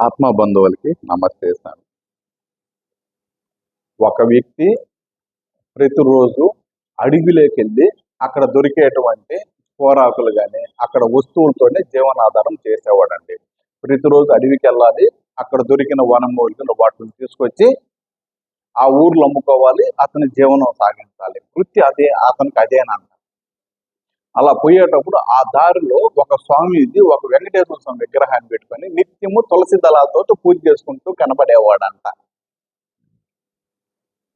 ఆత్మ బంధువులకి నమస్తే సార్. ఒక వ్యక్తి ప్రతిరోజు అడవిలోకి వెళ్ళి అక్కడ దొరికేటువంటి కూరాకులు కానీ అక్కడ వస్తువులతోనే జీవనాధారం చేసేవాడండి. ప్రతిరోజు అడవికి వెళ్ళాలి, అక్కడ దొరికిన వనమూలికలు వాటిని తీసుకొచ్చి ఆ ఊర్లో అమ్ముకోవాలి, అతని జీవనం సాగించాలి. వృత్తి అదే, అతనికి అదేనంట. అలా పోయేటప్పుడు ఆ దారిలో ఒక స్వామీజీ ఒక వెంకటేశ్వర స్వామి విగ్రహాన్ని పెట్టుకొని నిత్యము తులసి దళాలతో పూజ చేసుకుంటూ కనబడేవాడంట.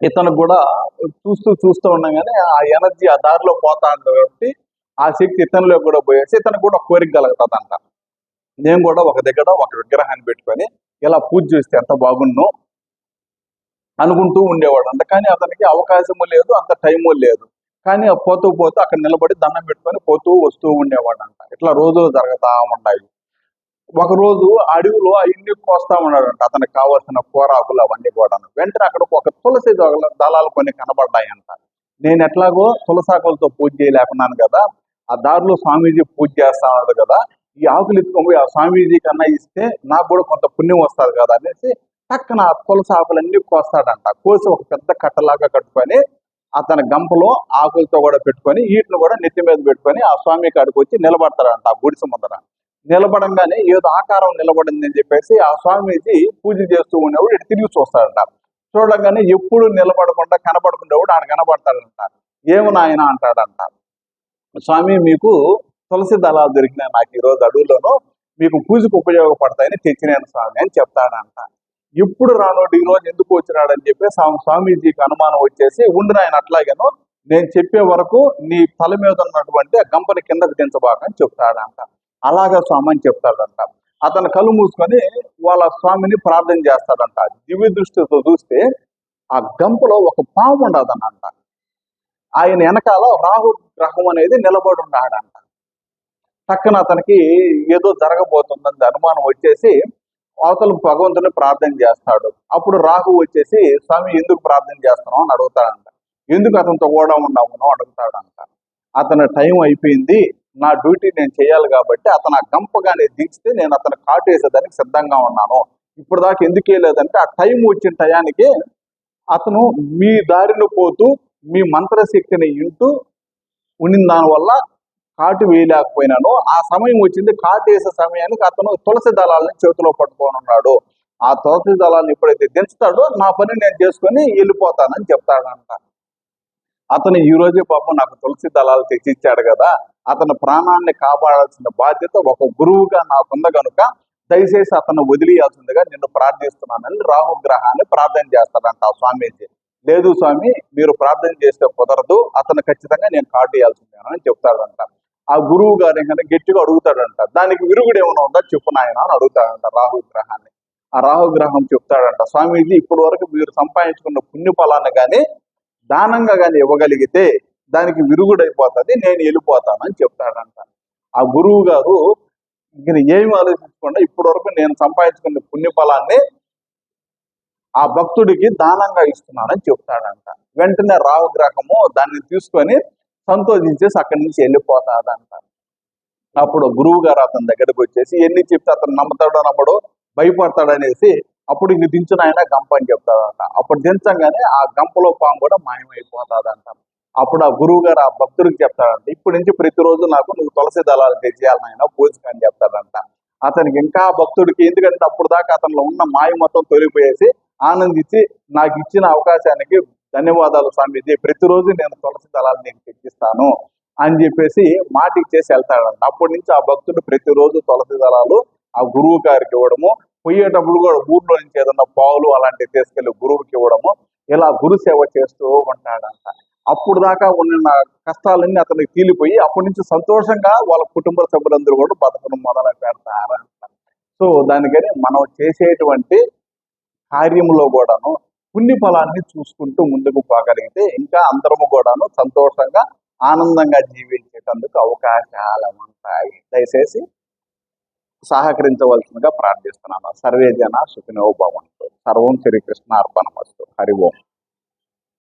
ఇతను కూడా చూస్తూ ఉండగానే ఆ ఎనర్జీ ఆ దారిలో పోతా ఉంటుంది కాబట్టి ఆ శక్తి ఇతనిలో కూడా పోయేసి ఇతను కూడా కోరిక కలుగుతుందంట. నేను కూడా ఒక దగ్గర ఒక విగ్రహాన్ని పెట్టుకొని ఇలా పూజ చేస్తే ఎంత బాగున్నో అనుకుంటూ ఉండేవాడు అంట. కానీ అతనికి అవకాశము లేదు, అంత టైము లేదు. కానీ పోతూ అక్కడ నిలబడి దండం పెట్టుకొని పోతూ వస్తూ ఉండేవాడంట. ఇట్లా రోజులు జరుగుతా ఉన్నాయి. ఒకరోజు అడవిలో అవన్నీ కోస్తా ఉన్నాడంట, అతనికి కావాల్సిన కూరాకులు అవన్నీ కూడా. వెంటనే అక్కడ ఒక తులసి దళాలు కొన్ని కనబడ్డాయంట. నేను ఎట్లాగో తులసాకులతో పూజ చేయలేకున్నాను కదా, ఆ దారిలో స్వామీజీ పూజ చేస్తా ఉన్నాడు కదా, ఈ ఆకులు ఎత్తుకొని ఆ స్వామీజీ కన్నా ఇస్తే నాకు కూడా కొంత పుణ్యం వస్తుంది కదా అనేసి పక్కన తులసి ఆకులన్నీ కోస్తాడంట. కోసి ఒక పెద్ద కట్టలాగా కట్టుకొని అతని గంపలో ఆకులతో కూడా పెట్టుకొని వీటిని కూడా నెత్తి మీద పెట్టుకొని ఆ స్వామి కాడికి వచ్చి నిలబడతాడంట. ఆ గుడిసె ముందర నిలబడంగానే ఏదో ఆకారం నిలబడింది అని చెప్పేసి ఆ స్వామీజీ పూజ చేస్తూ ఉండేవాడు ఇటు తిరిగి చూస్తాడంట. చూడగానే ఎప్పుడు నిలబడకుండా కనబడుకునేవాడు ఆయన కనబడతాడంట. ఏమి నాయన అంటాడంట. స్వామి, మీకు తులసి దళాలు దొరికినాయి నాకు ఈరోజు అడవుల్లోనూ, మీకు పూజకు ఉపయోగపడతాయని తెచ్చినాను స్వామి అని చెప్తాడంట. ఎప్పుడు రానోడు ఈ రోజు ఎందుకు వచ్చినాడని చెప్పి స్వామీజీకి అనుమానం వచ్చేసి, ఉండి ఆయన అట్లాగేనో నేను చెప్పే వరకు నీ తల మీద ఉన్నటువంటి ఆ గంపని కిందకు దించబాకని చెప్తాడంట. అలాగా స్వామి అని చెప్తాడంట. అతను కళ్ళు మూసుకొని వాళ్ళ స్వామిని ప్రార్థన చేస్తాడంట. దివ్య దృష్టితో చూస్తే ఆ గంపలో ఒక పాము ఉండదనంట. ఆయన వెనకాల రాహు గ్రహం అనేది నిలబడి ఉన్నాడంట. పక్కన అతనికి ఏదో జరగబోతుందని అనుమానం వచ్చేసి అవతల భగవంతుని ప్రార్థన చేస్తాడు. అప్పుడు రాహు వచ్చేసి, స్వామి ఎందుకు ప్రార్థన చేస్తున్నావు అని అడుగుతాడంట. ఎందుకు అతనితో కూడా ఉన్నాము అడుగుతాడంట. అతని టైం అయిపోయింది, నా డ్యూటీ నేను చేయాలి కాబట్టి అతను ఆ గంపగానే దించితే నేను అతను కాటేసేదానికి సిద్ధంగా ఉన్నాను. ఇప్పుడు దాకా ఎందుకే లేదంటే ఆ టైం వచ్చిన టయానికి అతను మీ దారిలో పోతూ మీ మంత్రశక్తిని ఇంటూ ఉండిన దానివల్ల కాటు వేయలేకపోయినాను. ఆ సమయం వచ్చింది, కాటు వేసే సమయానికి అతను తులసి దళాలని చేతిలో పట్టుకొని ఉన్నాడు. ఆ తులసి దళాలను ఎప్పుడైతే దించుతాడో నా పని నేను చేసుకొని వెళ్ళిపోతానని చెప్తాడంట. అతను ఈ రోజే పాపం నాకు తులసి దళాలు తెచ్చిచ్చాడు కదా, అతను ప్రాణాన్ని కాపాడాల్సిన బాధ్యత ఒక గురువుగా నాకుంది కనుక దయచేసి అతను వదిలేయాల్సిందిగా నిన్ను ప్రార్థిస్తున్నానని రాహుగ్రహాన్ని ప్రార్థన చేస్తాడంట ఆ స్వామీజీ. లేదు స్వామి, మీరు ప్రార్థన చేస్తే కుదరదు, అతను ఖచ్చితంగా నేను కాటేయాల్సిందేనని చెప్తాడంట. ఆ గురువు గారు కనుక గట్టిగా అడుగుతాడంట, దానికి విరుగుడు ఏమైనా ఉందా చెప్పు నాయన అని అడుగుతాడంట రాహుగ్రహాన్ని. ఆ రాహుగ్రహం చెప్తాడంట, స్వామీజీ ఇప్పటి వరకు మీరు సంపాదించుకున్న పుణ్య ఫలాన్ని కానీ దానంగా కానీ ఇవ్వగలిగితే దానికి విరుగుడైపోతుంది, నేను వెళ్ళిపోతానని చెప్తాడంట. ఆ గురువు గారు ఇంక ఏమి ఆలోచించకుండా ఇప్పటి వరకు నేను సంపాదించుకున్న పుణ్యఫలాన్ని ఆ భక్తుడికి దానంగా ఇస్తున్నానని చెప్తాడంట. వెంటనే రాహుగ్రహము దాన్ని తీసుకొని సంతోషించేసి అక్కడి నుంచి వెళ్ళిపోతాడంట. అప్పుడు గురువు గారు అతని దగ్గరకు వచ్చేసి ఎన్ని చెప్తే అతను నమ్ముతాడో నమ్మడో భయపడతాడనేసి అప్పుడు ఇంక దించిన ఆయన గంప అని చెప్తాడంట. అప్పుడు దించంగానే ఆ గంపలో పాము కూడా మాయమైపోతాదంట. అప్పుడు ఆ గురువు గారు ఆ భక్తుడికి చెప్తాడంట, ఇప్పటి నుంచి ప్రతిరోజు నాకు నువ్వు తులసి దళాలు తెచ్చేయాలి నాయన పూజకి అని చెప్తాడంట. అతనికి ఇంకా భక్తుడికి, ఎందుకంటే అప్పుడు దాకా అతనిలో ఉన్న మాయ మొత్తం తొలిపోయేసి ఆనందించి, నాకు ఇచ్చిన అవకాశానికి ధన్యవాదాలు స్వామీజీ, ప్రతిరోజు నేను తులసి దళాలు నీకు తెచ్చిస్తాను అని చెప్పేసి మాట ఇచ్చేసి వెళ్తాడంట. అప్పటి నుంచి ఆ భక్తుడు ప్రతిరోజు తులసి దళాలు ఆ గురువు గారికి ఇవ్వడము, పోయేటప్పుడు కూడా ఊర్లో నుంచి ఏదన్నా పావులు అలాంటివి తీసుకెళ్లి గురువుకి ఇవ్వడము, ఇలా గురు సేవ చేస్తూ ఉంటాడంట. అప్పుడు దాకా ఉన్న కష్టాలన్నీ అతనికి తీలిపోయి అప్పటి నుంచి సంతోషంగా వాళ్ళ కుటుంబ సభ్యులందరూ కూడా బతకడం మొదలు పెడతారంట. సో దానికని మనం చేసేటువంటి కార్యములో కూడాను పుణ్య ఫలాన్ని చూసుకుంటూ ముందుకు పోగలిగితే ఇంకా అందరము కూడాను సంతోషంగా ఆనందంగా జీవించేటందుకు అవకాశాలు ఉంటాయి. దయచేసి సహకరించవలసిందిగా ప్రార్థిస్తున్నాను. సర్వే జన సుఖినో భవంతు. సర్వం శ్రీకృష్ణ అర్పణమస్తు. హరి ఓం.